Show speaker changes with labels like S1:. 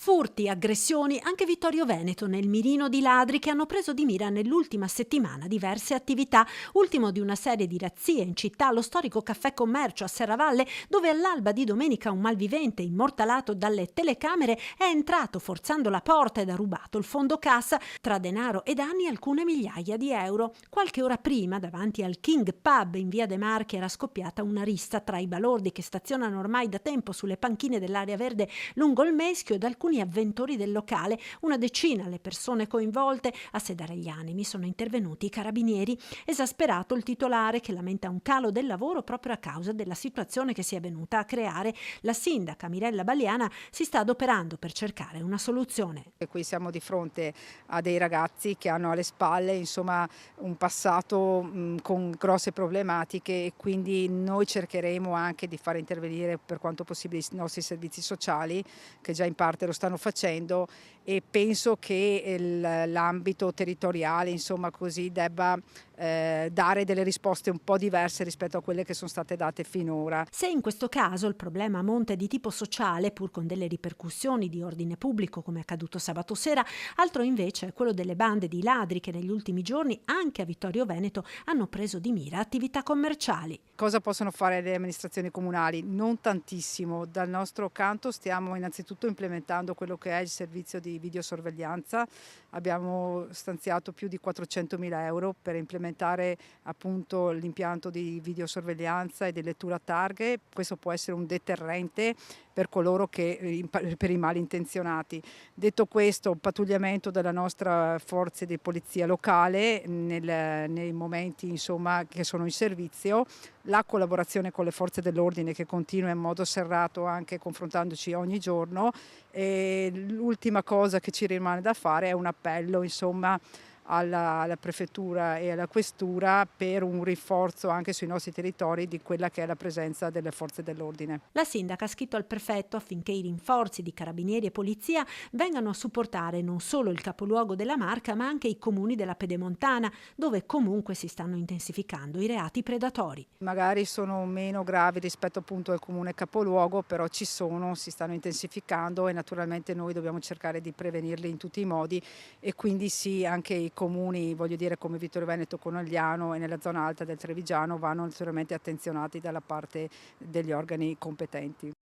S1: Furti, aggressioni, anche Vittorio Veneto nel mirino di ladri che hanno preso di mira nell'ultima settimana diverse attività, ultimo di una serie di razzie in città, lo storico caffè commercio a Serravalle, dove all'alba di domenica un malvivente immortalato dalle telecamere è entrato forzando la porta ed ha rubato il fondo cassa, tra denaro e danni alcune migliaia di euro. Qualche ora prima, davanti al King Pub in via De Marchi, era scoppiata una rissa tra i balordi che stazionano ormai da tempo sulle panchine dell'area verde lungo il Meschio ed alcuni avventori del locale. Una decina le persone coinvolte. A sedare gli animi sono intervenuti i carabinieri. Esasperato il titolare, che lamenta un calo del lavoro proprio a causa della situazione che si è venuta a creare. La sindaca Mirella Baliana si sta adoperando per cercare una soluzione.
S2: E qui siamo di fronte a dei ragazzi che hanno alle spalle, insomma, un passato con grosse problematiche, e quindi noi cercheremo anche di fare intervenire per quanto possibile i nostri servizi sociali, che già in parte lo stanno facendo, e penso che l'ambito territoriale, insomma, così debba dare delle risposte un po' diverse rispetto a quelle che sono state date finora.
S1: Se in questo caso il problema a monte è di tipo sociale, pur con delle ripercussioni di ordine pubblico come è accaduto sabato sera, altro invece è quello delle bande di ladri che negli ultimi giorni anche a Vittorio Veneto hanno preso di mira attività commerciali.
S2: Cosa possono fare le amministrazioni comunali? Non tantissimo. Dal nostro canto stiamo innanzitutto implementando quello che è il servizio di videosorveglianza. Abbiamo stanziato più di 400.000 euro per implementare appunto l'impianto di videosorveglianza e di lettura targhe. Questo può essere un deterrente per coloro che, per i malintenzionati. Detto questo, pattugliamento della nostra forze di polizia locale nei momenti, insomma, che sono in servizio, la collaborazione con le forze dell'ordine che continua in modo serrato, anche confrontandoci ogni giorno, e l'ultima cosa che ci rimane da fare è un appello, insomma, alla prefettura e alla questura per un rinforzo anche sui nostri territori di quella che è la presenza delle forze dell'ordine.
S1: La sindaca ha scritto al prefetto affinché i rinforzi di carabinieri e polizia vengano a supportare non solo il capoluogo della Marca, ma anche i comuni della Pedemontana, dove comunque si stanno intensificando i reati predatori.
S2: Magari sono meno gravi rispetto appunto al comune capoluogo, però ci sono, si stanno intensificando, e naturalmente noi dobbiamo cercare di prevenirli in tutti i modi, e quindi sì, anche i comuni, voglio dire, come Vittorio Veneto, Conegliano e nella zona alta del Trevigiano vanno naturalmente attenzionati dalla parte degli organi competenti.